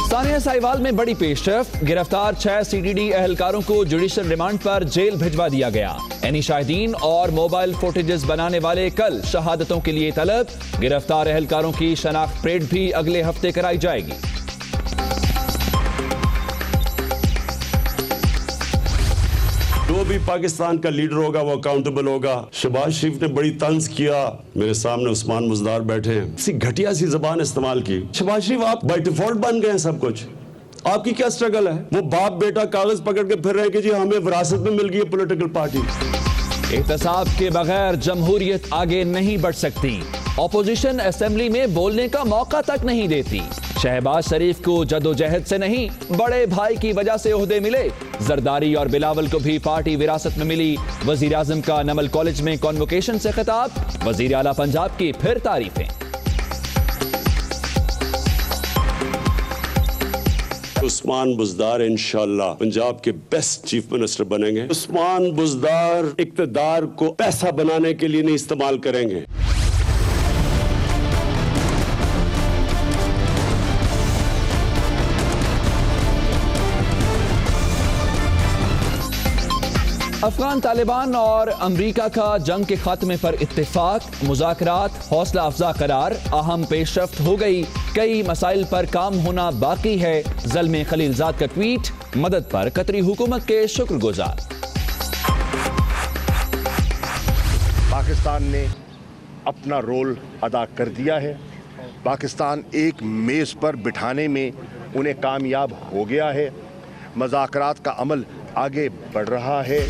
सानिया साहिवाल में बड़ी पेशरफ, गिरफ्तार 6 सीडीडी एहलकारों को जुडिशल रिमांड पर जेल भिजवा दिया गया। एनी शाहिदीन और मोबाइल फुटेजेस बनाने वाले कल शहादतों के लिए तलब। गिरफ्तार एहलकारों की शनाख्त परेड भी अगले हफ्ते कराई जाएगी। जो भी पाकिस्तान का लीडर होगा वो अकाउंटेबल होगा। शहबाज शरीफ ने बड़ी तंज किया, मेरे सामने उस्मान बुज़दार बैठे हैं, इसी घटिया सी जबान इस्तेमाल की। शहबाज शरीफ आप बाय डिफॉल्ट बन गए हैं सब कुछ, आपकी क्या स्ट्रगल है? वो बाप बेटा कागज पकड़ के फिर रहे हैं कि जी हमें विरासत में मिल गई है पॉलिटिकल पार्टी। एहतसाब के बगैर जमहूरियत आगे नहीं बढ़ सकती। ऑपोजिशन असेंबली में बोलने का मौका तक नहीं देती। शहबाज शरीफ को जदोजहद से नहीं, बड़े भाई की वजह से ओहदे मिले। जरदारी और बिलावल को भी पार्टी विरासत में मिली। वजीर आजम का नमल कॉलेज में कॉन्वोकेशन से खिताब। वजीर आला पंजाब की फिर तारीफें। उस्मान बुज़दार इंशाअल्लाह पंजाब के बेस्ट चीफ मिनिस्टर बनेंगे। उस्मान बुज़दार इक्तदार को पैसा बनाने के लिए नहीं इस्तेमाल करेंगे। अफगान तालिबान और अमरीका का जंग के खात्मे पर इत्तेफाक। मुज़ाकरात हौसला अफजा करार। अहम पेशरफ्त हो गई। कई मसाइल पर काम होना बाकी है। ज़ल्मे खलीलजाद का ट्वीट। मदद पर कतरी हुकूमत के शुक्रगुजार। पाकिस्तान ने अपना रोल अदा कर दिया है। पाकिस्तान एक मेज पर बिठाने में उन्हें कामयाब हो गया है। मुज़ाकरात का अमल आगे बढ़ रहा है।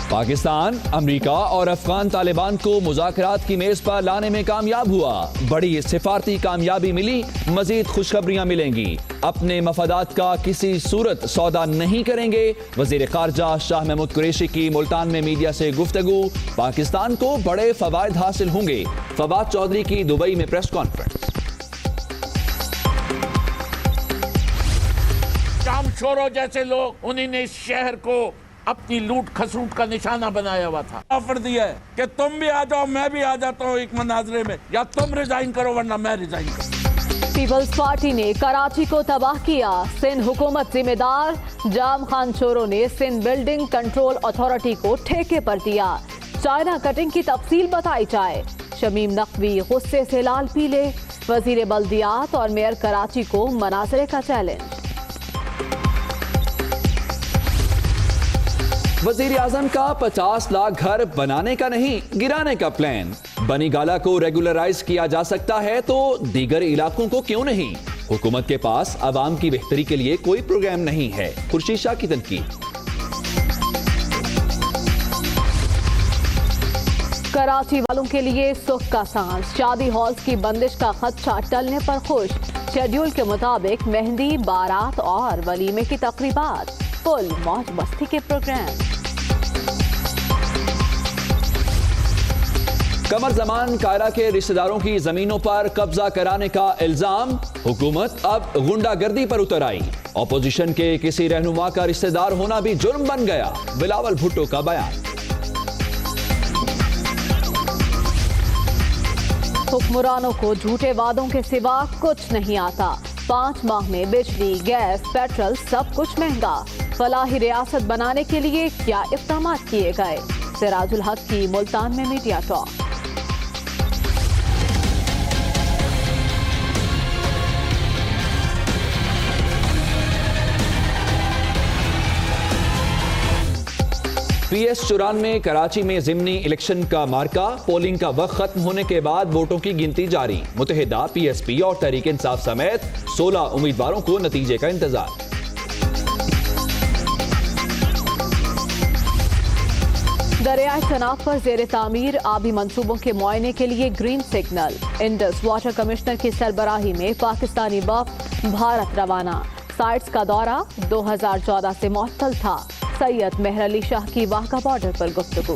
पाकिस्तान अमरीका और अफगान तालिबान को मुज़ाकरात की मेज पर लाने में कामयाब हुआ। बड़ी सिफारती कामयाबी मिली। मजीद खुशखबरियां मिलेंगी। अपने मफादात का किसी सूरत सौदा नहीं करेंगे। वजीर खारजा शाह महमूद कुरैशी की मुल्तान में मीडिया से गुफ्तगू। पाकिस्तान को बड़े फवायद हासिल होंगे। फवाद चौधरी की दुबई में प्रेस कॉन्फ्रेंस। शोरों जैसे लोग, उन्हीं ने इस शहर को अपनी लूट खसूट का निशाना बनाया हुआ था। ऑफर दिया है कि तुम भी आ जाओ, मैं भी आ जाता हूँ एक मनाजरे में, या तुम रिजाइन करो वरना मैं रिजाइन करूँ। पीपल्स पार्टी ने कराची को तबाह किया। सिंध हुकूमत जिम्मेदार। जाम खान चोरों ने सिंध बिल्डिंग कंट्रोल अथॉरिटी को ठेके पर दिया। चाइना कटिंग की तफसील बताई जाए। शमीम नकवी गुस्से से लाल पीले। वजीर बल्दियात और मेयर कराची को मनाजरे का चैलेंज। वजीर आजम का 50 लाख घर बनाने का नहीं, गिराने का प्लान। बनी गाला को रेगुलराइज किया जा सकता है तो दीगर इलाकों को क्यों नहीं? हुकूमत के पास आवाम की बेहतरी के लिए कोई प्रोग्राम नहीं है। खुर्शीद शाह की तनकीद। कराची वालों के लिए सुख का सांस। शादी हॉल्स की बंदिश का खदशा टलने पर खुश। शेड्यूल के मुताबिक मेहंदी, बारात और वलीमे की तकरीबात। फुल मौज मस्ती के प्रोग्राम। कमर जमान कायरा के रिश्तेदारों की जमीनों पर कब्जा कराने का इल्जाम। हुकूमत अब गुंडागर्दी पर उतर आई। ऑपोजिशन के किसी रहनुमा का रिश्तेदार होना भी जुर्म बन गया। बिलावल भुट्टो का बयान। हुक्मरानों को झूठे वादों के सिवा कुछ नहीं आता। 5 माह में बिजली, गैस, पेट्रोल सब कुछ महंगा। फलाही रियासत बनाने के लिए क्या इक़दाम किए गए? सिराजुल हक की मुल्तान में मीडिया टॉक। PS 94 में कराची में ज़िमनी इलेक्शन का मार्का। पोलिंग का वक्त खत्म होने के बाद वोटों की गिनती जारी। मुत्तहिदा PSP और तहरीक इंसाफ समेत 16 उम्मीदवारों को नतीजे का इंतजार। दरियाए चनाब पर जेर तामीर आबी मंसूबों के मुआयने के लिए green signal. Indus water commissioner की सरबराही में पाकिस्तानी वफ्द भारत रवाना। साइट्स का दौरा 2014 से मुअत्तल था। सैयद मेहर अली शाह की वाहका बॉर्डर पर गुफ्तगू।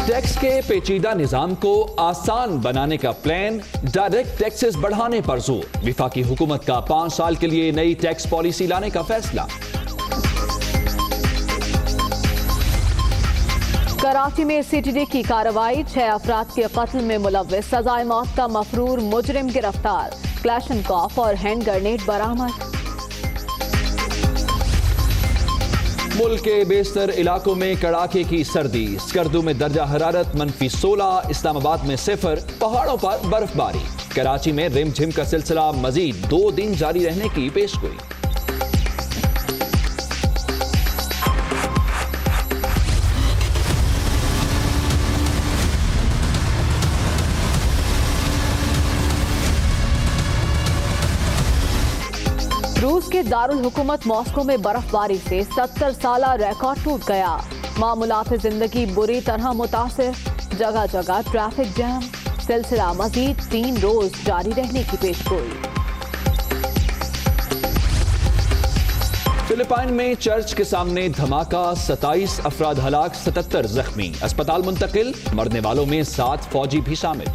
टैक्स के पेचीदा निजाम को आसान बनाने का प्लान। डायरेक्ट टैक्सेस बढ़ाने पर जोर। विफाकी हुकूमत का 5 साल के लिए नई टैक्स पॉलिसी लाने का फैसला। कराची में सीटीडी की कार्रवाई, 6 अफराद के कत्ल में मुलव्विस सजाए मौत का मफरूर मुजरिम गिरफ्तार, क्लैशनकॉफ और हैंड ग्रेनेड बरामद। मुल्क के बेशतर इलाकों में कड़ाके की सर्दी, स्कर्दू में दर्जा हरारत -16, इस्लामाबाद में 0, पहाड़ों पर बर्फबारी। कराची में रिमझिम का सिलसिला मजीद 2 दिन जारी रहने की पेशगोई। रूस के दारुल हुकूमत मॉस्को में बर्फबारी से 70 साला रिकॉर्ड टूट गया। मामूलात जिंदगी बुरी तरह मुतासिर, जगह जगह ट्रैफिक जैम। सिलसिला मजीद 3 रोज जारी रहने की पेशगोई। फिलिपाइन में चर्च के सामने धमाका, 27 अफराद हलाक, 77 जख्मी, अस्पताल मुंतकिल। मरने वालों में 7 फौजी भी शामिल।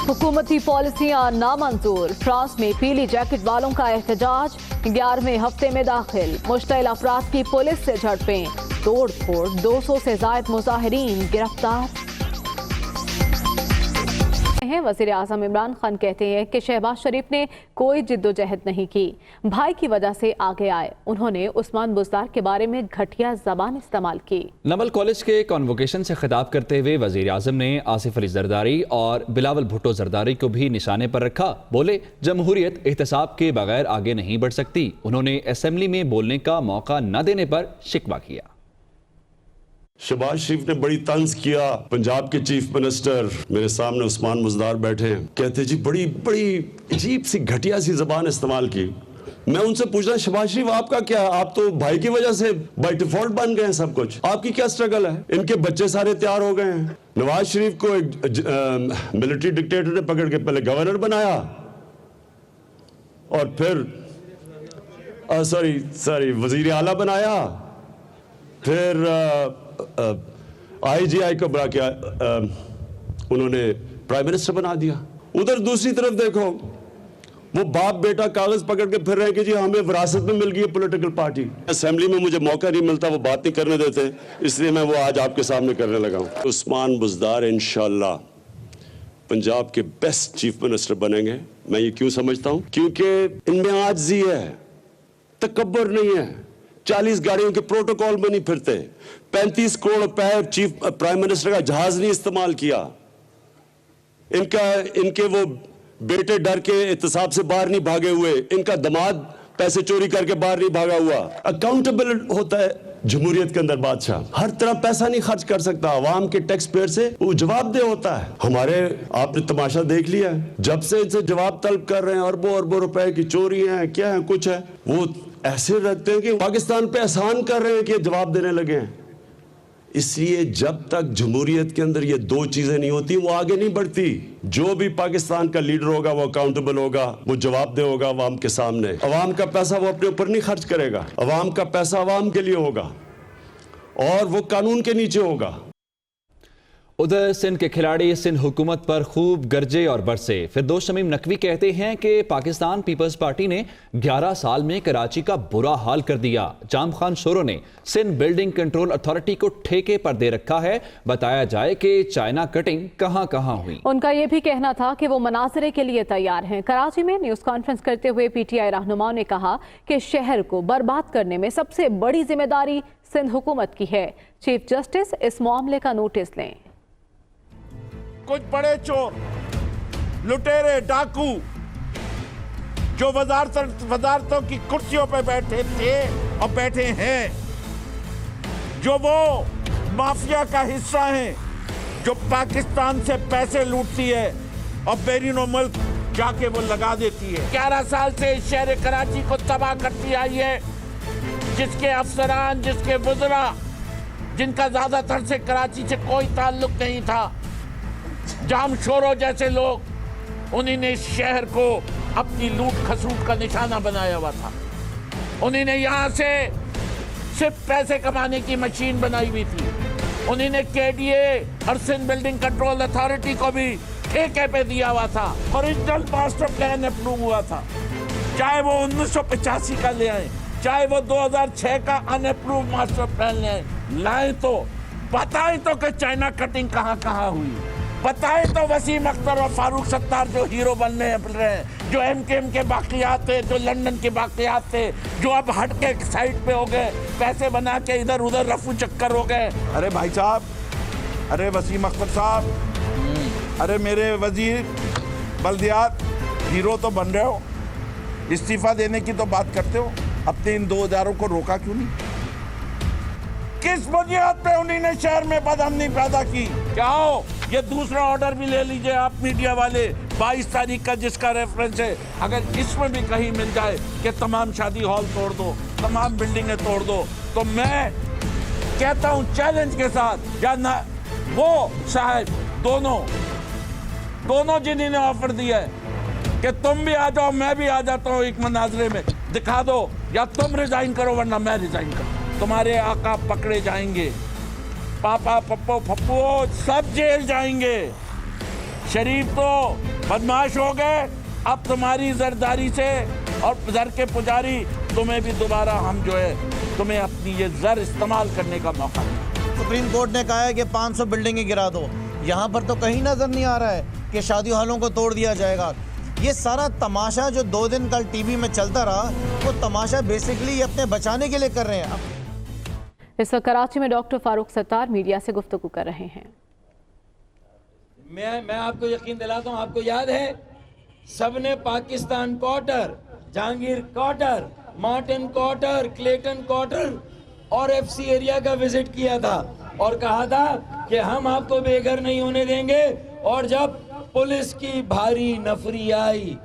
हुकूमती पॉलिसियां नामंजूर, फ्रांस में पीली जैकेट वालों का एहतजाज 11वें हफ्ते में दाखिल। मुश्तिल अफराद की पुलिस से झड़पें, तोड़ फोड़, 200 से ज्यादा मुजाहिरीन गिरफ्तार। वज़ीर आज़म इमरान खान कहते हैं कि शहबाज शरीफ ने कोई जिद्दोजहद नहीं की, भाई की वजह से आगे आए। उन्होंने उस्मान बुज़दार के बारे में घटिया जबान इस्तेमाल की। नमल कॉलेज के कॉन्वोकेशन से खिताब करते हुए वज़ीर आज़म ने आसिफ अली जरदारी और बिलावल भुट्टो जरदारी को भी निशाने पर रखा। बोले, जमहूरियत एहतसाब के बगैर आगे नहीं बढ़ सकती। उन्होंने असेंबली में बोलने का मौका न देने पर शिकवा किया। शहबाज शरीफ ने बड़ी तंज किया। पंजाब के चीफ मिनिस्टर मेरे सामने उस्मान मुजदार बैठे हैं, कहते जी बड़ी अजीब सी घटिया सी जबान इस्तेमाल की। मैं उनसे पूछना, शहबाज शरीफ आपका क्या, आप तो भाई की वजह से बाय डिफॉल्ट बन गए हैं सब कुछ, आपकी क्या स्ट्रगल है? इनके बच्चे सारे तैयार हो गए हैं। नवाज शरीफ को एक मिलिट्री डिक्टेटर ने पकड़ के पहले गवर्नर बनाया और फिर वजीर आला बनाया, फिर IGI को बना के उन्होंने प्राइम मिनिस्टर बना दिया। उधर दूसरी तरफ देखो, वो बाप बेटा कागज पकड़ के फिर रहे कि जी हमें विरासत में मिल गई है पॉलिटिकल पार्टी। असेंबली में मुझे मौका नहीं मिलता, वो बात नहीं करने देते, इसलिए मैं वो आज आपके सामने करने लगा हूं। उस्मान बुज़दार इंशाल्लाह पंजाब के बेस्ट चीफ मिनिस्टर बनेंगे। मैं ये क्यों समझता हूं? क्योंकि इनमें आजिज़ी है, तकब्बुर नहीं है, 40 गाड़ियों के प्रोटोकॉल में नहीं फिरते, 35 करोड़ रुपए चीफ प्राइम मिनिस्टर का जहाज नहीं इस्तेमाल किया, इनके वो बेटे डर के एहतसाब से बाहर नहीं भागे हुए, इनका दामाद पैसे चोरी करके बाहर नहीं भागा हुआ। अकाउंटेबल होता है जमहूरियत के अंदर बादशाह, हर तरह पैसा नहीं खर्च कर सकता, अवाम के टैक्स पेयर से वो जवाबदेह होता है। हमारे आपने तमाशा देख लिया, जब से इनसे जवाब तलब कर रहे हैं, अरबों रुपए की चोरी है, क्या है, कुछ है, वो ऐसे रखते हैं कि पाकिस्तान पे एहसान कर रहे हैं कि जवाब देने लगे हैं। इसलिए जब तक जमहूरियत के अंदर ये 2 चीजें नहीं होती, वो आगे नहीं बढ़ती। जो भी पाकिस्तान का लीडर होगा वो अकाउंटेबल होगा, वो जवाबदेह होगा अवाम के सामने। अवाम का पैसा वो अपने ऊपर नहीं खर्च करेगा, अवाम का पैसा अवाम के लिए होगा और वो कानून के नीचे होगा। उधर सिंध के खिलाड़ी सिंध हुकूमत पर खूब गरजे और बरसे। फिरदौस शमीम नकवी कहते हैं कि पाकिस्तान पीपल्स पार्टी ने 11 साल में कराची का बुरा हाल कर दिया। जाम खान शोरो ने सिंध बिल्डिंग कंट्रोल अथॉरिटी को ठेके पर दे रखा है। बताया जाए कि चाइना कटिंग कहां कहां हुई। उनका यह भी कहना था कि वो मनाजरे के लिए तैयार हैं। कराची में न्यूज कॉन्फ्रेंस करते हुए PTI रहनुमाओं ने कहा कि शहर को बर्बाद करने में सबसे बड़ी जिम्मेदारी सिंध हुकूमत की है। चीफ जस्टिस इस मामले का नोटिस लें। कुछ बड़े चोर, लुटेरे, डाकू जो वजारतों की कुर्सियों पर बैठे थे और बैठे हैं, जो वो माफिया का हिस्सा हैं, जो पाकिस्तान से पैसे लूटती है और बैरूनी मुल्क जाके वो लगा देती है। 11 साल से शहर कराची को तबाह करती आई है, जिसके अफसरान, जिसके वज़रा, जिनका ज्यादातर से कराची से कोई ताल्लुक नहीं था, जाम शोरो जैसे लोग, उन्हीं ने शहर को अपनी लूट खसूट का निशाना बनाया हुआ था। उन्हीं ने यहाँ से सिर्फ पैसे कमाने की मशीन बनाई हुई थी। उन्हीं ने KDA और सिंध बिल्डिंग कंट्रोल अथॉरिटी को भी ठेके पे दिया हुआ था। ओरिजिनल मास्टर प्लान अप्रूव हुआ था, चाहे वो 1985 का ले आए, चाहे वो 2006 का अनअप्रूव मास्टर प्लान ले आए। लाए तो बताएं तो कि चाइना कटिंग कहाँ कहाँ हुई, बताएं तो वसीम अख्तर और फारूक सत्तार जो हीरो बनने रहे हैं, जो एमकेएम के बाकियात थे, जो लंदन के बाकियात थे, जो अब हट के साइड पे हो गए, पैसे बना के इधर उधर रफू चक्कर हो गए। अरे भाई साहब, अरे वसीम अख्तर साहब, अरे मेरे वजीर बल्दियात, हीरो तो बन रहे हो, इस्तीफा देने की तो बात करते हो, अपने इन 2000 को रोका क्यों नहीं? किस बुनियाद पे उन्हीं ने शहर में बदअमनी पैदा की? क्या हो, ये दूसरा ऑर्डर भी ले लीजिए आप मीडिया वाले, 22 तारीख का जिसका रेफरेंस है, अगर इसमें भी कहीं मिल जाए कि तमाम शादी हॉल तोड़ दो, तमाम बिल्डिंगें तोड़ दो, तो मैं कहता हूं चैलेंज के साथ, या ना वो साहब दोनों जिन्होंने ऑफर दिया है कि तुम भी आ जाओ मैं भी आ जाता हूँ एक मनाजरे में, दिखा दो, या तुम रिजाइन करो वरना मैं रिजाइन करूँ। तुम्हारे आका पकड़े जाएंगे, पापा पप्पो फप्पो सब जेल जाएंगे। शरीफ तो बदमाश हो गए, अब तुम्हारी जरदारी से और जर के पुजारी तुम्हें भी दोबारा हम जो है तुम्हें अपनी ये जर इस्तेमाल करने का मौका दें। सुप्रीम कोर्ट ने कहा है कि 500 बिल्डिंगें गिरा दो, यहाँ पर तो कहीं नजर नहीं आ रहा है कि शादी हॉलों को तोड़ दिया जाएगा। ये सारा तमाशा जो 2 दिन कल टीवी में चलता रहा, वो तमाशा बेसिकली अपने बचाने के लिए कर रहे हैं। इस वक्त कराची में डॉक्टर फारूक सत्तार मीडिया से गुफ्तगू कर रहे हैं। मैं आपको यकीन दिलाता हूँ, आपको याद है सबने Pakistan quarter, Jahangir quarter, Martin quarter, Clayton quarter और एफसी एरिया का विजिट किया था और कहा था कि हम आपको बेघर नहीं होने देंगे। और जब पुलिस की भारी नफरी आई,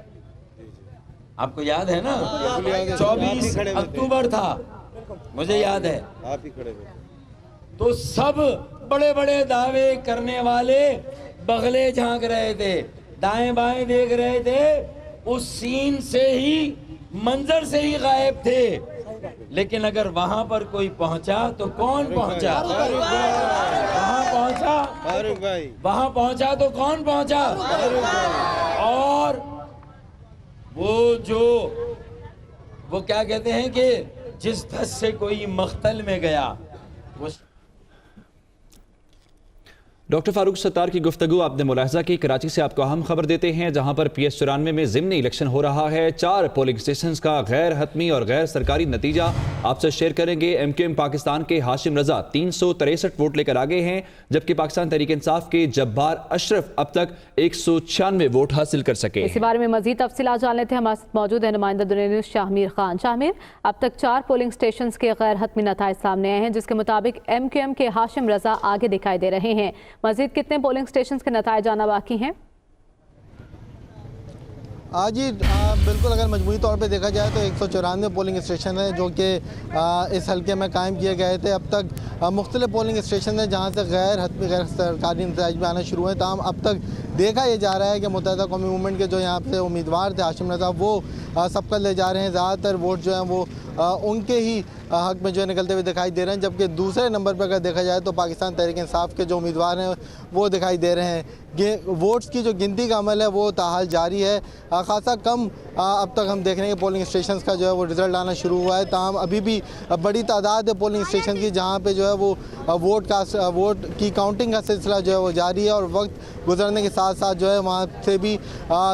आपको याद है ना, 24 अक्टूबर था, मुझे याद है, आप ही खड़े थे, तो सब बड़े बड़े दावे करने वाले बगले झांक रहे थे, दाएं बाएं देख रहे थे, उस सीन से ही, मंजर से ही गायब थे। लेकिन अगर वहां पर कोई पहुंचा तो कौन पहुंचा? वहां पहुंचा फारूक भाई, वहां पहुंचा तो कौन पहुंचा? और वो क्या कहते हैं कि जिस धस से कोई मख्तल में गया, वो डॉक्टर फारूक सत्तार की गुफ्तगू आपने मुलाहजा की। कराची से आपको अहम खबर देते हैं, जहां पर PS 94 में ज़िमनी इलेक्शन हो रहा है। 4 पोलिंग स्टेशन का गैर हतमी और गैर सरकारी नतीजा आपसे शेयर करेंगे। MQM पाकिस्तान के हाशिम रजा 363 वोट लेकर आगे हैं, जबकि पाकिस्तान तहरीक इंसाफ के जब्बार अशरफ अब तक 196 वोट हासिल कर सके। इसी बारे में मजीद तफसीलात जान लेते हैं। हमारे साथ मौजूद है नुमाइंदा दुनिया न्यूज़ शाहमीर खान। शाहमीर, अब तक 4 पोलिंग स्टेशन के गैर हतमी नताइज सामने आए हैं, जिसके मुताबिक MQM के हाशिम रजा आगे दिखाई दे रहे हैं। मजीद कितने पोलिंग स्टेशन के नताइज आना बाकी हैं? आज ही बिल्कुल अगर मजमूई तौर पे देखा जाए तो 194 पोलिंग स्टेशन है जो कि इस हल्के में कायम किए गए थे। अब तक मुख्तलिफ पोलिंग स्टेशन है जहाँ से गैर हतमी गैर सरकारी नताइज में आना शुरू हुए। ताहम अब तक देखा यह जा रहा है कि मुत्तहिदा कौमी मूवमेंट के जो यहाँ से उम्मीदवार थे हाशिम रजा, वो सबका ले जा रहे हैं। ज़्यादातर वोट जो हैं वो उनके ही हक में जो है निकलते हुए दिखाई दे रहे हैं, जबकि दूसरे नंबर पर अगर देखा जाए तो पाकिस्तान तहरीक इंसाफ के जो उम्मीदवार हैं वो दिखाई दे रहे हैं। वोट्स की जो गिनती का अमल है वो ताहाल जारी है। खासा कम अब तक हम देख रहे हैं कि पोलिंग स्टेशन का जो है वो रिज़ल्ट आना शुरू हुआ है। ताहम अभी भी बड़ी तादाद है पोलिंग स्टेशन की जहाँ पे जो है वो वोट की काउंटिंग का सिलसिला जो है वो जारी है, और वक्त गुजरने के साथ साथ जो है वहाँ से भी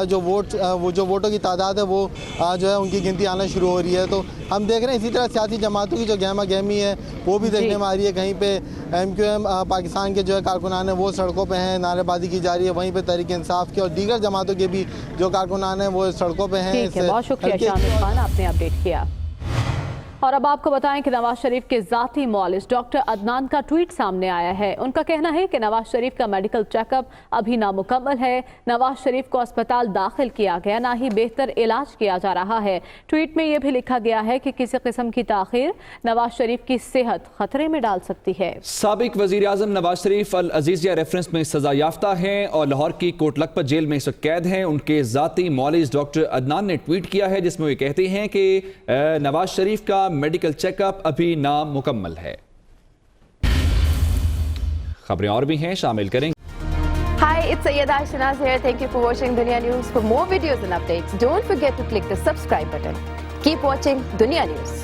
जो वोटों की तादाद है वो जो है उनकी गिनती आना शुरू हो रही है। तो हम देख रहे हैं इसी तरह सियासी जमातों की जो गहमा गहमी है वो भी देखने में आ रही है। कहीं पे MQM पाकिस्तान के जो है कारकुनान है वो सड़कों पे हैं, नारेबाजी की जा रही है, वहीं पे तहरीक इंसाफ के और दीगर जमातों के भी जो कारकुनान हैं वो सड़कों पे हैं। ठीक है, बहुत शुक्रिया शामिर खान, आपने अपडेट किया। और अब आपको बताएं कि नवाज शरीफ के जाती मौलिस डॉक्टर अदनान का ट्वीट सामने आया है। उनका कहना है कि नवाज शरीफ का मेडिकल चेकअप अभी नामुकम्मल है, नवाज शरीफ को अस्पताल दाखिल किया गया, ना ही बेहतर इलाज किया जा रहा है। ट्वीट में यह भी लिखा गया है कि किसी किस्म की ताखीर नवाज शरीफ की सेहत खतरे में डाल सकती है। साबिक वजीर आजम नवाज शरीफ अल अजीजिया रेफरेंस में सजा याफ्ता हैं और लाहौर की कोट लखपत जेल में इस वक्त कैद हैं। उनके जाती मौलिस डॉक्टर अदनान ने ट्वीट किया है जिसमें वे कहते हैं कि नवाज शरीफ का मेडिकल चेकअप अभी नामुकम्मल है। खबरें और भी हैं, शामिल करेंगे। हाय, it's Sayyeda Shanaz here. Thank you for watching Dunia News. For more videos and updates, don't forget to click the subscribe button. Keep watching Dunia News.